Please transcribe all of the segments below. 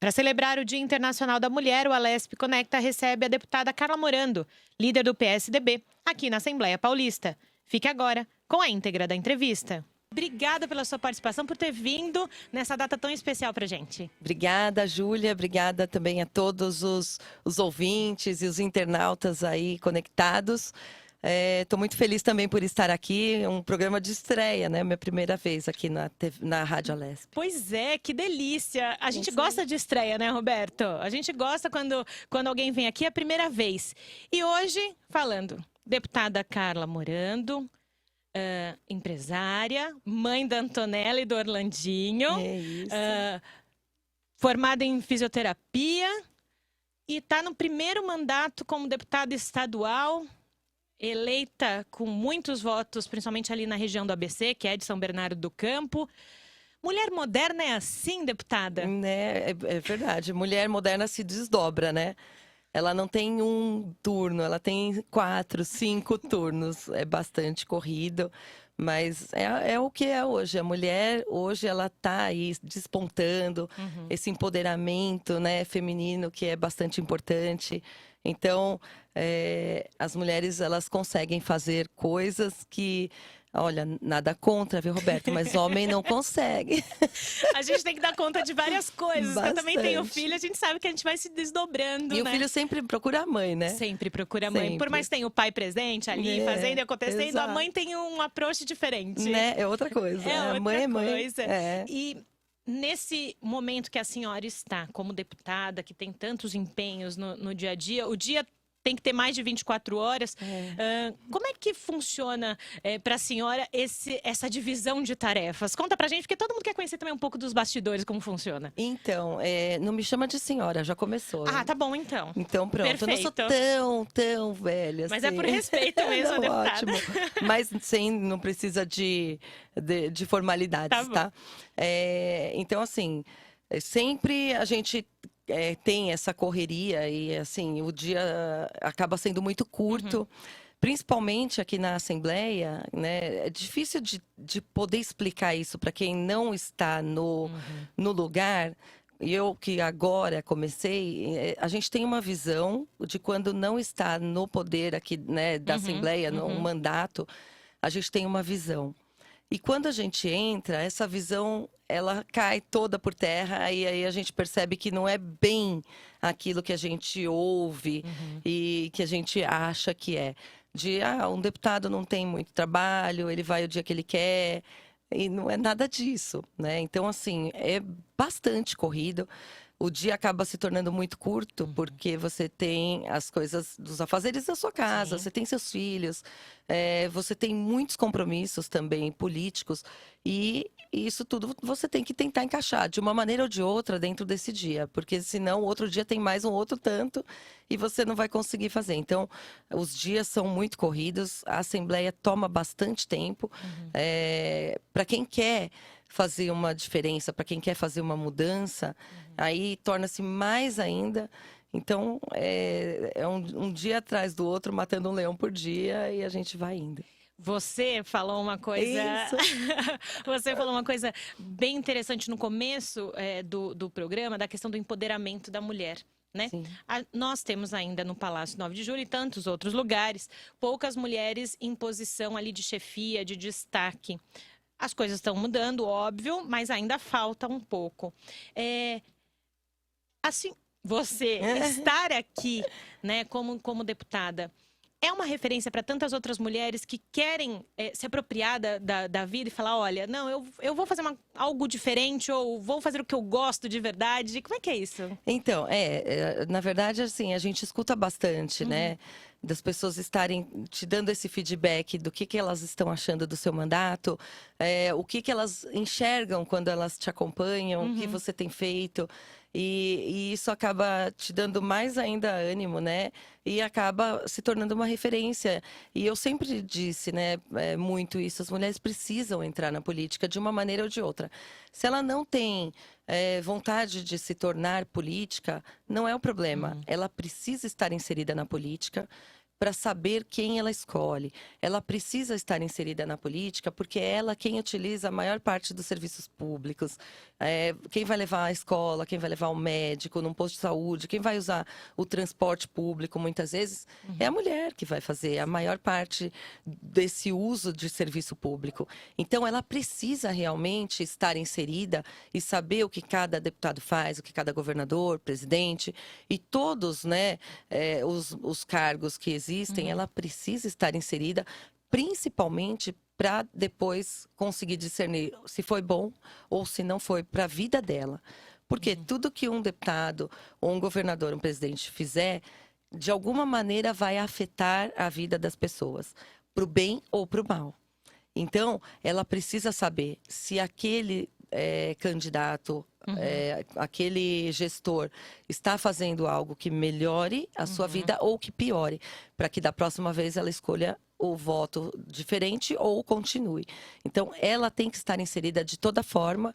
Para celebrar o Dia Internacional da Mulher, o Alesp Conecta recebe a deputada Carla Morando, líder do PSDB, aqui na Assembleia Paulista. Fique agora com a íntegra da entrevista. Obrigada pela sua participação, por ter vindo nessa data tão especial para a gente. Obrigada, Júlia. Obrigada também a todos os ouvintes e os internautas aí conectados. Estou muito feliz também por estar aqui, um programa de estreia, né? Minha primeira vez aqui na Rádio Alesp. Pois é, que delícia! A gente gosta de estreia, né, Roberto? A gente gosta quando alguém vem aqui a primeira vez. E hoje, falando, deputada Carla Morando, empresária, mãe da Antonella e do Orlandinho, É isso. formada em fisioterapia e está no primeiro mandato como deputada estadual, eleita com muitos votos, principalmente ali na região do ABC, que é de São Bernardo do Campo. Mulher moderna é assim, deputada? Né? É verdade. Mulher moderna se desdobra, né? Ela não tem um turno, ela tem 4, 5 turnos. É bastante corrido, mas é o que é hoje. A mulher, hoje, ela está aí despontando esse empoderamento, né, feminino, que é bastante importante. Então, as mulheres, elas conseguem fazer coisas que... Olha, nada contra, viu, Roberto? Mas homem não consegue. A gente tem que dar conta de várias coisas. Eu também tenho Bastante. filho, a gente sabe que a gente vai se desdobrando, E né? o filho sempre procura a mãe, né? Sempre procura a mãe. Por Sempre. mais que tenha o pai presente ali, fazendo e acontecendo, exato. a mãe tem um approach diferente. Né? É outra coisa. É A outra mãe é mãe. coisa. É. E nesse momento que a senhora está como deputada, que tem tantos empenhos no dia a dia, o dia tem que ter mais de 24 horas. Como é que funciona para a senhora essa divisão de tarefas? Conta pra gente, porque todo mundo quer conhecer também um pouco dos bastidores, como funciona. Então, não me chama de senhora, já começou. Ah, tá bom então. Então, pronto. Perfeito. Eu não sou tão velha Mas assim. é por respeito mesmo, Não, deputada. ótimo. Mas não precisa de formalidades, Tá tá? Então, assim, sempre a gente tem essa correria e, assim, o dia acaba sendo muito curto. Principalmente aqui na Assembleia, né? É difícil de poder explicar isso para quem não está no lugar. E eu que agora comecei, a gente tem uma visão de quando não está no poder aqui, né, da Assembleia, no mandato, a gente tem uma visão. E quando a gente entra, essa visão, ela cai toda por terra, e aí a gente percebe que não é bem aquilo que a gente ouve e que a gente acha que é. Um deputado não tem muito trabalho, ele vai o dia que ele quer, e não é nada disso, né? Então, assim, é bastante corrido. O dia acaba se tornando muito curto, porque você tem as coisas dos afazeres da sua casa, você tem seus filhos, você tem muitos compromissos também políticos, e isso tudo você tem que tentar encaixar de uma maneira ou de outra dentro desse dia, porque senão outro dia tem mais um outro tanto e você não vai conseguir fazer. Então, os dias são muito corridos, a Assembleia toma bastante tempo. Para quem quer fazer uma diferença, para quem quer fazer uma mudança, aí torna-se mais ainda. Então, é um dia atrás do outro, matando um leão por dia, e a gente vai indo. Você falou uma coisa. Isso. Você falou uma coisa bem interessante no começo do programa, da questão do empoderamento da mulher. Né? Nós temos ainda no Palácio 9 de Julho e tantos outros lugares, poucas mulheres em posição ali de chefia, de destaque. As coisas estão mudando, óbvio, mas ainda falta um pouco. Assim, você estar aqui, né, como deputada, é uma referência para tantas outras mulheres que querem se apropriar da vida e falar, olha, não, eu vou fazer algo diferente, ou vou fazer o que eu gosto de verdade. Como é que é isso? Então, na verdade, assim, a gente escuta bastante, né? Das pessoas estarem te dando esse feedback do que elas estão achando do seu mandato, o que elas enxergam quando elas te acompanham, o que você tem feito. E isso acaba te dando mais ainda ânimo, né? E acaba se tornando uma referência. E eu sempre disse, né, muito isso, as mulheres precisam entrar na política de uma maneira ou de outra. Se ela não tem vontade de se tornar política, não é o problema. Ela precisa estar inserida na política, para saber quem ela escolhe. Ela precisa estar inserida na política porque é ela quem utiliza a maior parte dos serviços públicos. Quem vai levar a escola, quem vai levar o médico num posto de saúde, quem vai usar o transporte público, muitas vezes, é a mulher que vai fazer a maior parte desse uso de serviço público. Então, ela precisa realmente estar inserida e saber o que cada deputado faz, o que cada governador, presidente e todos, né, os cargos que existem, ela precisa estar inserida, principalmente para depois conseguir discernir se foi bom ou se não foi para a vida dela. Porque tudo que um deputado, ou um governador, um presidente fizer, de alguma maneira vai afetar a vida das pessoas, para o bem ou para o mal. Então, ela precisa saber se aquele candidato, aquele gestor está fazendo algo que melhore a sua vida ou que piore, para que da próxima vez ela escolha o voto diferente ou continue. Então, ela tem que estar inserida de toda forma,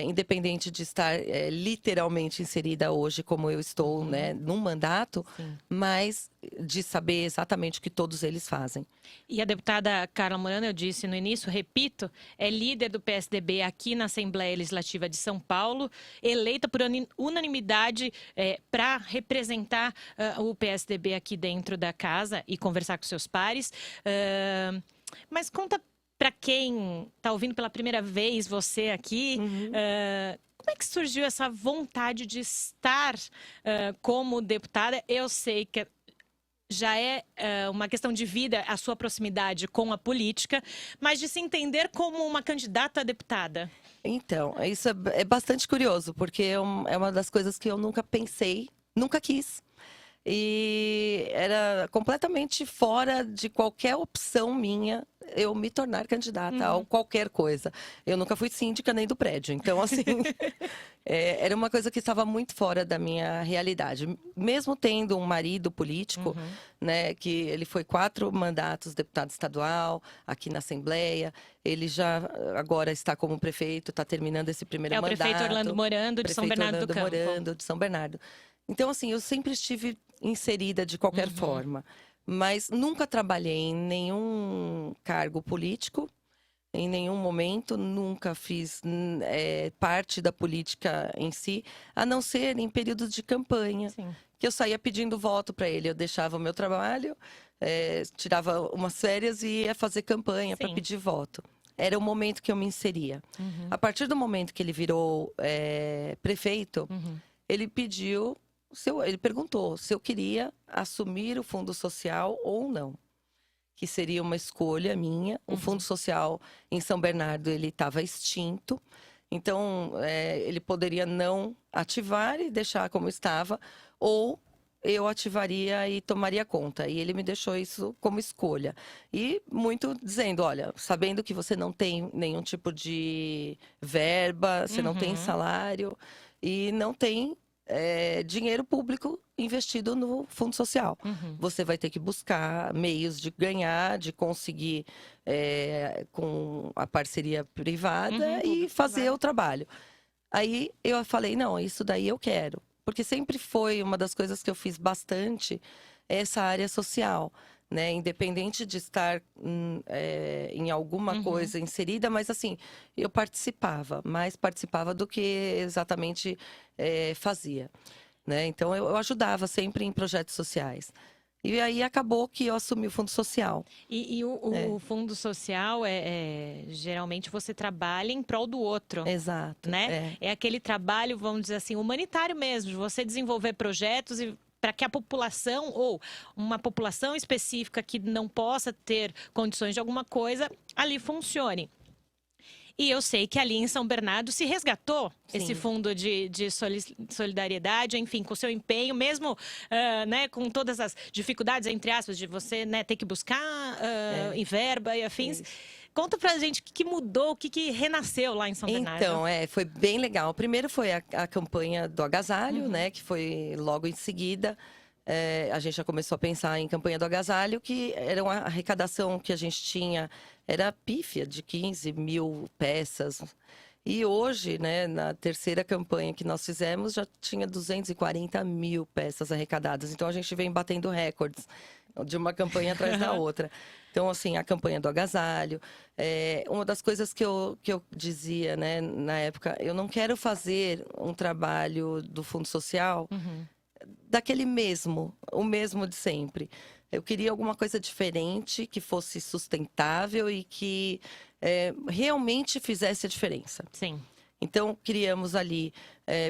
independente de estar literalmente inserida hoje, como eu estou, né, num mandato, mas de saber exatamente o que todos eles fazem. E a deputada Carla Morano, eu disse no início, repito, é líder do PSDB aqui na Assembleia Legislativa de São Paulo, eleita por unanimidade para representar o PSDB aqui dentro da casa e conversar com seus pares. Mas conta para quem está ouvindo pela primeira vez você aqui, como é que surgiu essa vontade de estar como deputada? Eu sei que já é uma questão de vida a sua proximidade com a política, mas de se entender como uma candidata a deputada. Então, isso é bastante curioso, porque é uma das coisas que eu nunca pensei, nunca quis. E era completamente fora de qualquer opção minha eu me tornar candidata a qualquer coisa. Eu nunca fui síndica nem do prédio. Então, assim, era uma coisa que estava muito fora da minha realidade. Mesmo tendo um marido político, né, que ele foi 4 mandatos deputado estadual aqui na Assembleia. Ele já agora está como prefeito, está terminando esse primeiro mandato. É o prefeito Orlando Morando, de São Bernardo do Campo. Morando, de São Bernardo. Então, assim, eu sempre estive inserida de qualquer forma. Mas nunca trabalhei em nenhum cargo político, em nenhum momento. Nunca fiz parte da política em si, a não ser em períodos de campanha. Sim. Que eu saía pedindo voto para ele. Eu deixava o meu trabalho, tirava umas férias e ia fazer campanha para pedir voto. Era o momento que eu me inseria. A partir do momento que ele virou prefeito, ele pediu... Ele perguntou se eu queria assumir o Fundo Social ou não, que seria uma escolha minha. O Fundo Social em São Bernardo ele estava extinto, então ele poderia não ativar e deixar como estava, ou eu ativaria e tomaria conta. E ele me deixou isso como escolha. E muito dizendo, olha, sabendo que você não tem nenhum tipo de verba, você não tem salário e não tem dinheiro público investido no Fundo Social. Você vai ter que buscar meios de ganhar, de conseguir com a parceria privada e fazer o trabalho. Aí eu falei, não, isso daí eu quero. Porque sempre foi uma das coisas que eu fiz bastante, essa área social. Né? Independente de estar em alguma coisa inserida, mas assim, eu participava, mais participava do que exatamente fazia. Né? Então, eu ajudava sempre em projetos sociais. E aí acabou que eu assumi o Fundo Social. E o Fundo Social, geralmente você trabalha em prol do outro. Exato. Né? É aquele trabalho, vamos dizer assim, humanitário mesmo, de você desenvolver projetos e para que a população ou uma população específica que não possa ter condições de alguma coisa, ali funcione. E eu sei que ali em São Bernardo se resgatou esse fundo de solidariedade, enfim, com o seu empenho, mesmo né, com todas as dificuldades, entre aspas, de você ter que buscar em verba e afins. Conta pra gente o que mudou, o que renasceu lá em São Bernardo. Então, foi bem legal. Primeiro foi a campanha do agasalho, né? Que foi logo em seguida. A gente já começou a pensar em campanha do agasalho, que era uma arrecadação que a gente tinha, era pífia, de 15 mil peças. E hoje, né, na terceira campanha que nós fizemos, já tinha 240 mil peças arrecadadas. Então, a gente vem batendo recordes. de uma campanha atrás da outra. Então, assim, a campanha do agasalho. Uma das coisas que eu dizia, né, na época, eu não quero fazer um trabalho do Fundo Social daquele mesmo, o mesmo de sempre. Eu queria alguma coisa diferente, que fosse sustentável e que realmente fizesse a diferença. Sim. Então, criamos ali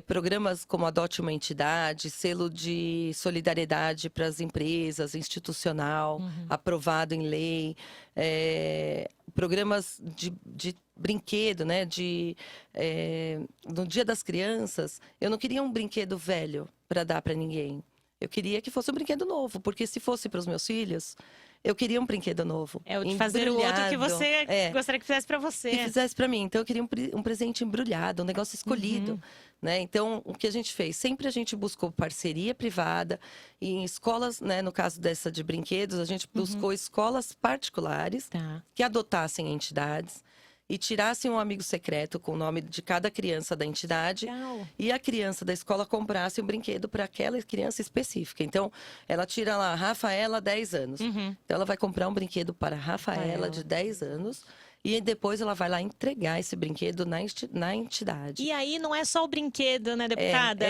programas como Adote uma Entidade, selo de solidariedade para as empresas, institucional, aprovado em lei, programas de brinquedo, né? No Dia das Crianças, eu não queria um brinquedo velho para dar para ninguém. Eu queria que fosse um brinquedo novo, porque se fosse para os meus filhos, eu queria um brinquedo novo. É o de fazer o outro que você gostaria que fizesse para você. Que fizesse para mim. Então, eu queria um presente embrulhado, um negócio escolhido. Né? Então, o que a gente fez? Sempre a gente buscou parceria privada. E em escolas, né, no caso dessa de brinquedos, a gente buscou escolas particulares que adotassem entidades. E tirassem um amigo secreto com o nome de cada criança da entidade. Legal. E a criança da escola comprasse um brinquedo para aquela criança específica. Então, ela tira lá, Rafaela, 10 anos. Então, ela vai comprar um brinquedo para Rafaela, de 10 anos. E depois ela vai lá entregar esse brinquedo na entidade. E aí não é só o brinquedo, né, deputada?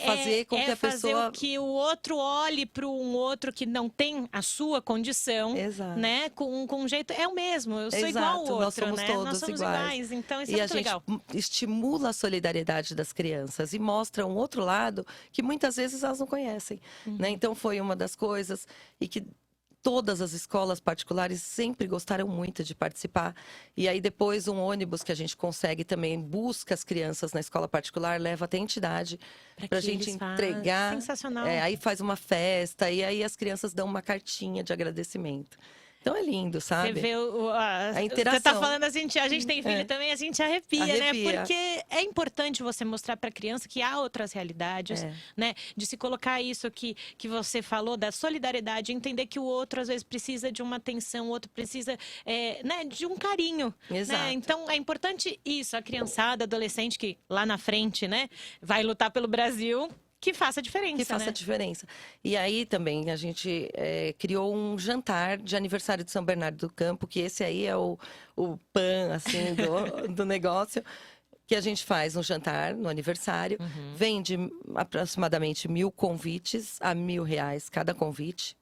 Fazer com que a fazer pessoa... que o outro olhe para um outro que não tem a sua condição, né? Com um jeito... É o mesmo, eu sou igual ao outro, nós somos né? todos Nós somos iguais. Então isso é muito legal. E a gente estimula a solidariedade das crianças e mostra um outro lado que muitas vezes elas não conhecem, né? Então foi uma das coisas e que todas as escolas particulares sempre gostaram muito de participar. E aí depois um ônibus que a gente consegue também busca as crianças na escola particular, leva até a entidade para a gente entregar. Sensacional. Aí faz uma festa e aí as crianças dão uma cartinha de agradecimento. Então é lindo, sabe? Você vê a interação. Você tá falando assim, a gente tem filho também, a gente arrepia, né? Porque é importante você mostrar para a criança que há outras realidades, né? De se colocar isso que você falou, da solidariedade, entender que o outro às vezes precisa de uma atenção, o outro precisa né, de um carinho. Exato. Né? Então é importante isso, a criançada, adolescente que lá na frente, né, vai lutar pelo Brasil. Que faça diferença, Que faça né? diferença. E aí também a gente criou um jantar de aniversário de São Bernardo do Campo, que esse aí é o pan, assim, do negócio. Que a gente faz um jantar no aniversário. Vende aproximadamente 1.000 convites a R$1.000 cada convite.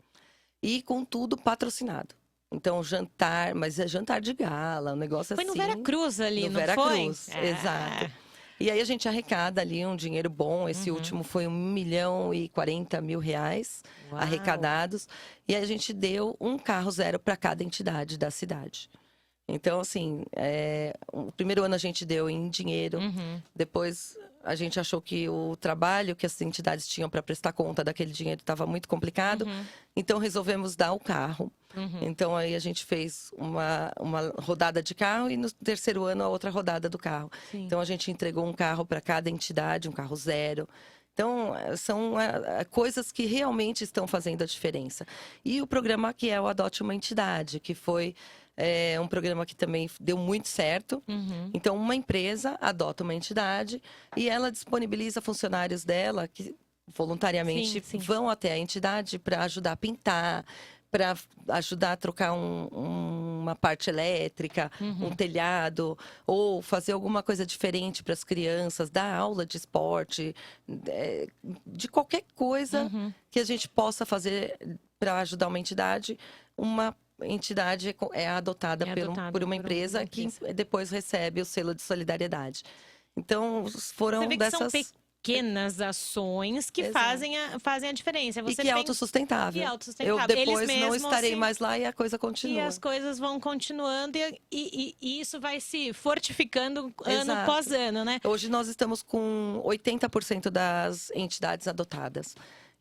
E com tudo patrocinado. Então, jantar, mas é jantar de gala, um negócio assim. Foi no Veracruz ali, não Veracruz, foi? Exato. E aí a gente arrecada ali um dinheiro bom. Esse último foi R$1.040.000 arrecadados. E aí a gente deu um carro zero para cada entidade da cidade. Então, assim, o primeiro ano a gente deu em dinheiro. Depois a gente achou que o trabalho que as entidades tinham para prestar conta daquele dinheiro estava muito complicado. Então resolvemos dar o carro. Então aí a gente fez uma rodada de carro e no terceiro ano a outra rodada do carro. Então a gente entregou um carro para cada entidade, um carro zero. Então, são coisas que realmente estão fazendo a diferença. E o programa que é o Adote uma Entidade, que foi um programa que também deu muito certo. Então, uma empresa adota uma entidade e ela disponibiliza funcionários dela que voluntariamente vão até a entidade para ajudar a pintar, para ajudar a trocar uma parte elétrica, um telhado, ou fazer alguma coisa diferente para as crianças, dar aula de esporte, de qualquer coisa que a gente possa fazer para ajudar uma entidade. Uma entidade é adotada por uma empresa que depois recebe o selo de solidariedade. Então, foram Você vê que dessas... são pequenas ações que fazem a diferença. Você e que é autossustentável. Eu depois não estarei mais lá e a coisa continua. E as coisas vão continuando e isso vai se fortificando ano após ano, né? Hoje nós estamos com 80% das entidades adotadas.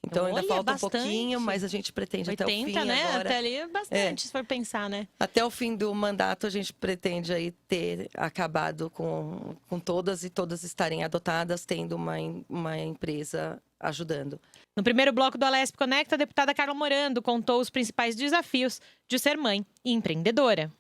Então ainda falta um pouquinho, mas a gente pretende 80, até o fim né? agora. Até ali é bastante, se for pensar, né? Até o fim do mandato a gente pretende aí ter acabado com todas e todas estarem adotadas, tendo uma empresa ajudando. No primeiro bloco do Alesp Conecta, a deputada Carla Morando contou os principais desafios de ser mãe e empreendedora.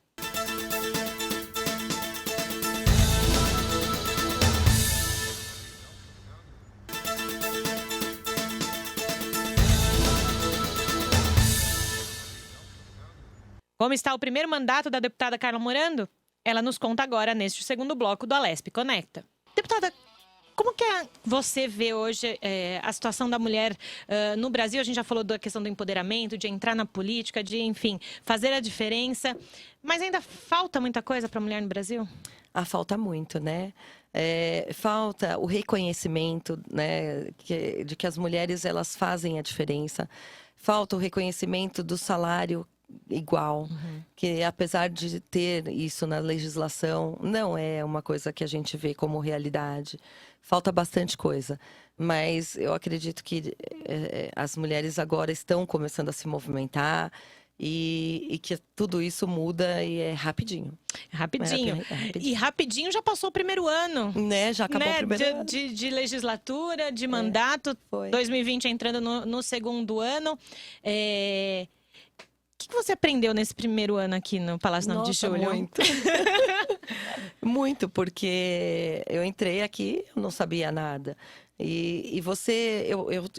Como está o primeiro mandato da deputada Carla Morando? Ela nos conta agora neste segundo bloco do Alesp Conecta. Deputada, como que você vê hoje a situação da mulher no Brasil? A gente já falou da questão do empoderamento, de entrar na política, de, enfim, fazer a diferença. Mas ainda falta muita coisa para a mulher no Brasil? Falta muito, né? Falta o reconhecimento, né, de que as mulheres elas fazem a diferença. Falta o reconhecimento do salário igual, que apesar de ter isso na legislação, não é uma coisa que a gente vê como realidade. Falta bastante coisa, mas eu acredito que as mulheres agora estão começando a se movimentar e que tudo isso muda e é rapidinho. Rapidinho. E rapidinho já passou o primeiro ano. Né? Já acabou o primeiro ano. De legislatura, de mandato. Foi. 2020 entrando no segundo ano. O que você aprendeu nesse primeiro ano aqui no Palácio 9 de Julho? Muito. Muito, porque eu entrei aqui, eu não sabia nada. E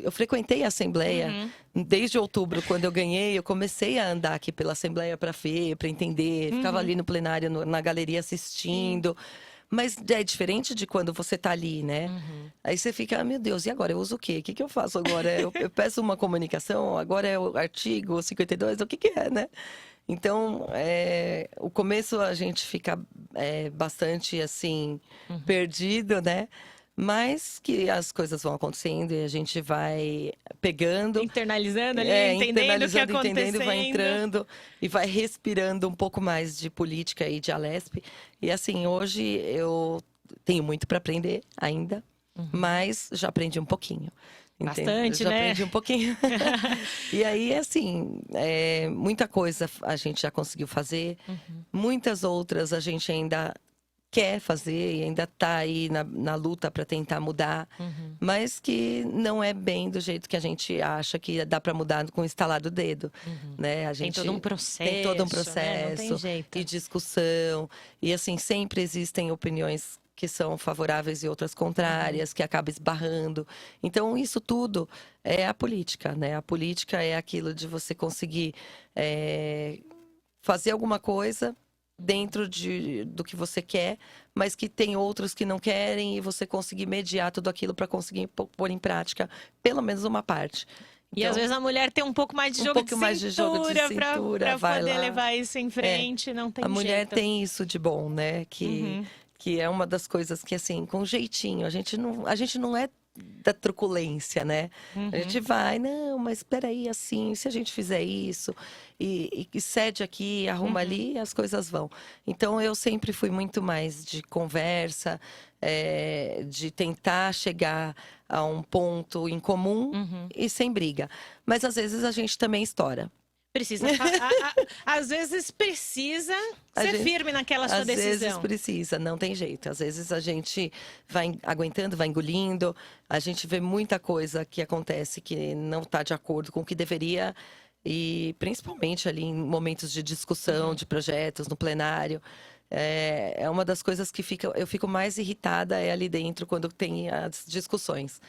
eu frequentei a Assembleia desde outubro, quando eu ganhei. Eu comecei a andar aqui pela Assembleia para ver, para entender. Ficava ali no plenário, na galeria assistindo. Mas é diferente de quando você tá ali, né? Aí você fica, meu Deus, e agora? Eu uso o quê? O que eu faço agora? Eu peço uma comunicação, agora é o artigo 52, o que é, né? Então, o começo a gente fica bastante, assim, perdido, né? Mas que as coisas vão acontecendo e a gente vai pegando. Internalizando ali, entendendo o que acontecendo. Entendendo, vai entrando e vai respirando um pouco mais de política e de Alesp. E assim, hoje eu tenho muito para aprender ainda, mas já aprendi um pouquinho. Bastante, já né? aprendi um pouquinho. E aí, assim, muita coisa a gente já conseguiu fazer. Muitas outras a gente ainda quer fazer e ainda está aí na luta para tentar mudar, mas que não é bem do jeito que a gente acha que dá para mudar com o estalar do dedo, né? A gente tem todo um processo, tem todo um né? processo, Não tem jeito. E discussão, e assim sempre existem opiniões que são favoráveis e outras contrárias, que acaba esbarrando. Então isso tudo é a política, né? A política é aquilo de você conseguir fazer alguma coisa dentro do que você quer, mas que tem outros que não querem e você conseguir mediar tudo aquilo para conseguir pôr em prática pelo menos uma parte. E às vezes a mulher tem um pouco mais de jogo de cintura para poder levar isso em frente, não tem jeito. A mulher tem isso de bom, né? Que é uma das coisas que, assim, com jeitinho, a gente não é da truculência, né? A gente vai, não, mas espera aí, assim, se a gente fizer isso e cede aqui, arruma ali, as coisas vão. Então, eu sempre fui muito mais de conversa, de tentar chegar a um ponto em comum e sem briga. Mas, às vezes, a gente também estoura. Precisa, às vezes precisa ser firme naquela sua decisão. Às vezes precisa, não tem jeito. Às vezes a gente vai aguentando, vai engolindo. A gente vê muita coisa que acontece que não está de acordo com o que deveria. E principalmente ali em momentos de discussão de projetos, no plenário. É uma das coisas que eu fico mais irritada ali dentro quando tem as discussões.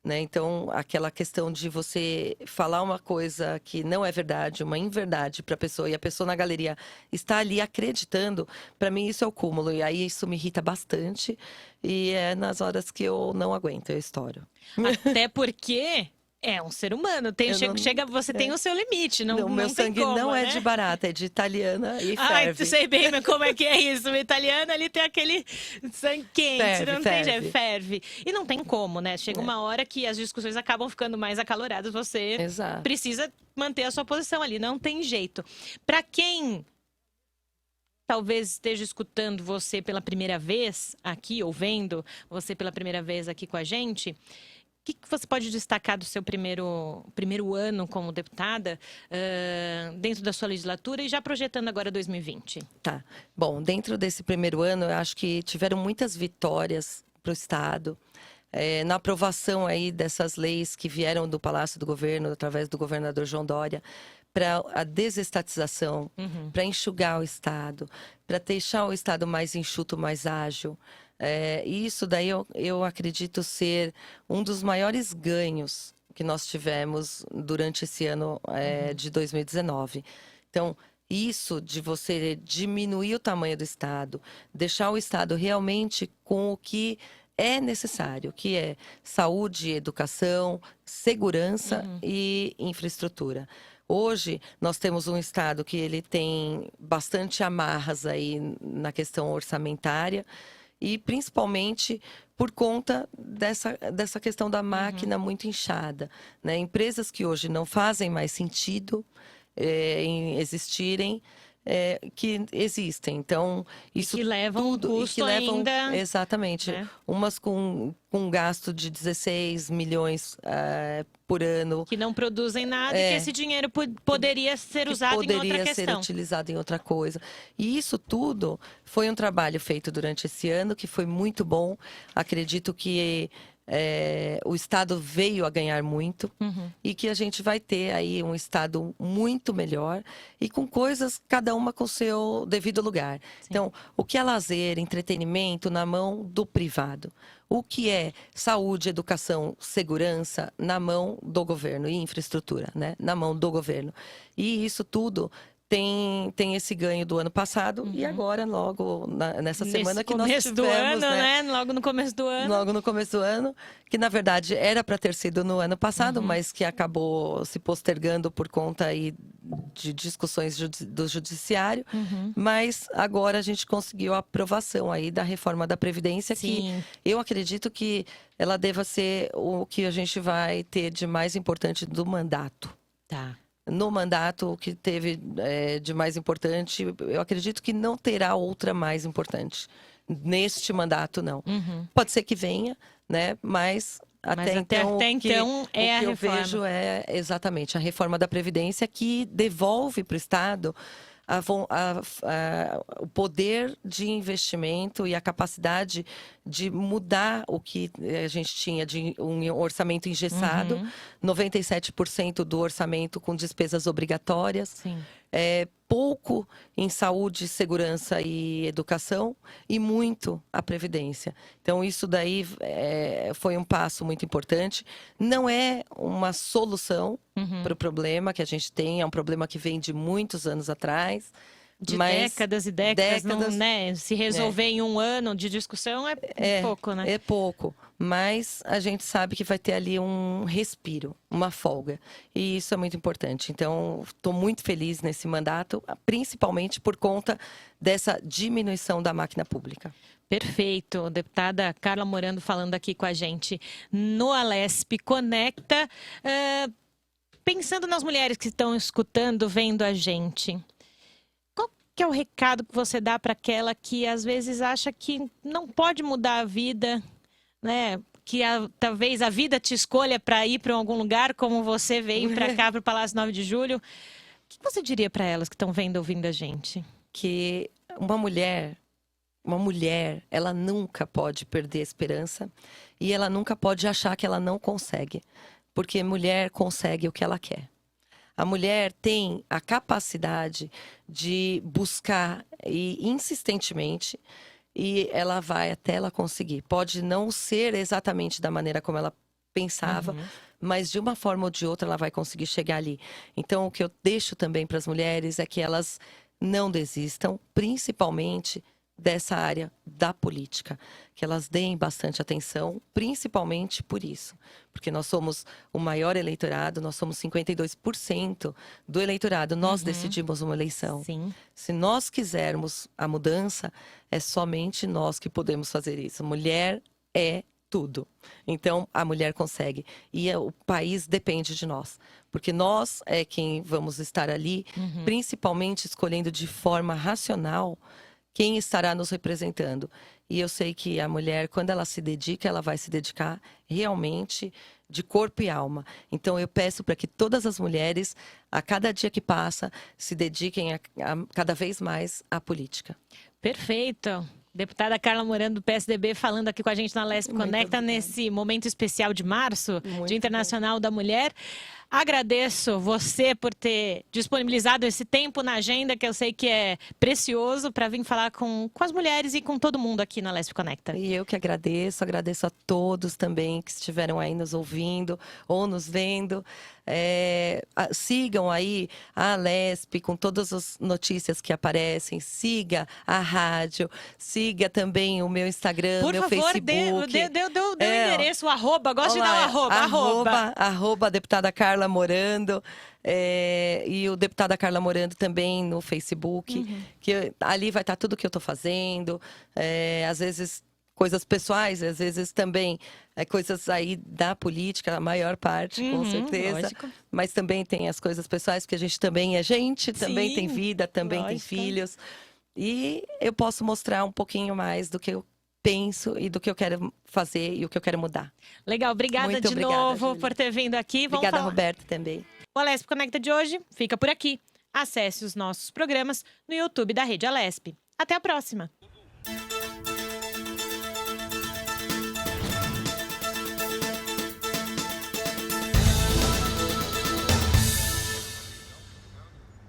Né? Então, aquela questão de você falar uma coisa que não é verdade, uma inverdade para a pessoa, e a pessoa na galeria está ali acreditando, para mim isso é o cúmulo. E aí isso me irrita bastante. E é nas horas que eu não aguento, eu estouro. Até porque é um ser humano. Você tem o seu limite. Não, meu sangue como, não né? é de barata, é de italiana e ferve. Ai, sei bem como é que é isso. O italiano, ele tem aquele sangue quente, ferve. E não tem como, né? Chega uma hora que as discussões acabam ficando mais acaloradas. Você precisa manter a sua posição ali, não tem jeito. Para quem talvez esteja escutando você pela primeira vez aqui, ou vendo você pela primeira vez aqui com a gente, o que você pode destacar do seu primeiro ano como deputada, dentro da sua legislatura e já projetando agora 2020? Tá. Bom, dentro desse primeiro ano, eu acho que tiveram muitas vitórias para o Estado. Na aprovação aí dessas leis que vieram do Palácio do Governo, através do governador João Dória, para a desestatização, para enxugar o Estado, para deixar o Estado mais enxuto, mais ágil. E isso daí eu acredito ser um dos maiores ganhos que nós tivemos durante esse ano de 2019. Então, Isso de você diminuir o tamanho do Estado, deixar o Estado realmente com o que é necessário, que é saúde, educação, segurança e infraestrutura. Hoje, nós temos um Estado que ele tem bastante amarras aí na questão orçamentária e principalmente por conta dessa questão da máquina muito inchada, né? Empresas que hoje não fazem mais sentido em existirem, que existem. Então, isso que levam tudo um custo e que levam ainda, exatamente, né? Umas com um gasto de 16 milhões por ano. Que não produzem nada e que esse dinheiro poderia ser usado em outra Poderia ser questão. utilizado em outra coisa. E isso tudo foi um trabalho feito durante esse ano, que foi muito bom. Acredito que o Estado veio a ganhar muito e que a gente vai ter aí um Estado muito melhor e com coisas, cada uma com seu devido lugar. Sim. Então, o que é lazer, entretenimento na mão do privado. O que é saúde, educação, segurança na mão do governo e infraestrutura, né? Na mão do governo. E isso tudo tem esse ganho do ano passado e agora, logo nessa semana que nós tivemos, do ano, né? Logo no começo do ano. Logo no começo do ano, que na verdade era para ter sido no ano passado, mas que acabou se postergando por conta aí de discussões do judiciário. Mas agora a gente conseguiu a aprovação aí da reforma da Previdência, que eu acredito que ela deva ser o que a gente vai ter de mais importante do mandato. Tá. No mandato, o que teve de mais importante, eu acredito que não terá outra mais importante. Neste mandato, não. Pode ser que venha, né? Mas até então o que eu vejo é exatamente a reforma da Previdência, que devolve para o Estado o poder de investimento e a capacidade de mudar o que a gente tinha de um orçamento engessado, 97% do orçamento com despesas obrigatórias. Sim. Pouco em saúde, segurança e educação e muito a Previdência. Então, isso daí foi um passo muito importante. Não é uma solução para o problema que a gente tem, é um problema que vem de muitos anos atrás. Mas décadas e décadas, não, né? Se resolver em um ano de discussão é pouco, né? É pouco, mas a gente sabe que vai ter ali um respiro, uma folga. E isso é muito importante. Então, estou muito feliz nesse mandato, principalmente por conta dessa diminuição da máquina pública. Perfeito. Deputada Carla Morando falando aqui com a gente no Alesp Conecta. Pensando nas mulheres que estão escutando, vendo a gente, que é o recado que você dá para aquela que às vezes acha que não pode mudar a vida, né? Que talvez a vida te escolha para ir para algum lugar, como você veio para cá, para o Palácio 9 de Julho. O que você diria para elas que estão vendo, ouvindo a gente? Que uma mulher, ela nunca pode perder a esperança e ela nunca pode achar que ela não consegue, porque mulher consegue o que ela quer. A mulher tem a capacidade de buscar insistentemente e ela vai até ela conseguir. Pode não ser exatamente da maneira como ela pensava, mas de uma forma ou de outra ela vai conseguir chegar ali. Então, o que eu deixo também para as mulheres é que elas não desistam, principalmente dessa área da política, que elas deem bastante atenção, principalmente por isso, porque nós somos o maior eleitorado, nós somos 52% do eleitorado, nós decidimos uma eleição. Sim. Se nós quisermos a mudança, é somente nós que podemos fazer isso. Mulher é tudo. Então, a mulher consegue. E o país depende de nós. Porque nós é quem vamos estar ali, principalmente escolhendo de forma racional quem estará nos representando. E eu sei que a mulher, quando ela se dedica, ela vai se dedicar realmente de corpo e alma. Então, eu peço para que todas as mulheres, a cada dia que passa, se dediquem a cada vez mais à política. Perfeito. Deputada Carla Morando, do PSDB, falando aqui com a gente na Alesp Conecta, nesse momento especial de março, Dia Internacional da Mulher. Agradeço você por ter disponibilizado esse tempo na agenda, que eu sei que é precioso, para vir falar com as mulheres e com todo mundo aqui na Lespe Conecta. E eu que agradeço a todos também que estiveram aí nos ouvindo ou nos vendo. Sigam aí a Lespe com todas as notícias que aparecem. Siga a rádio, siga também o meu Instagram, Por meu favor, Facebook. dê o endereço, o arroba. Gosto de dar o arroba. Arroba deputada Carla Morando. E o deputada Carla Morando também no Facebook. Que ali vai estar tudo que eu estou fazendo. Às vezes coisas pessoais, às vezes também coisas aí da política, a maior parte, com certeza. Lógico. Mas também tem as coisas pessoais, porque a gente também é gente, também tem vida, também tem filhos. E eu posso mostrar um pouquinho mais do que eu penso e do que eu quero fazer e o que eu quero mudar. Legal, obrigada de novo, Júlia, por ter vindo aqui. Obrigada, Roberta, também. O Alesp Conecta de hoje fica por aqui. Acesse os nossos programas no YouTube da Rede Alesp. Até a próxima!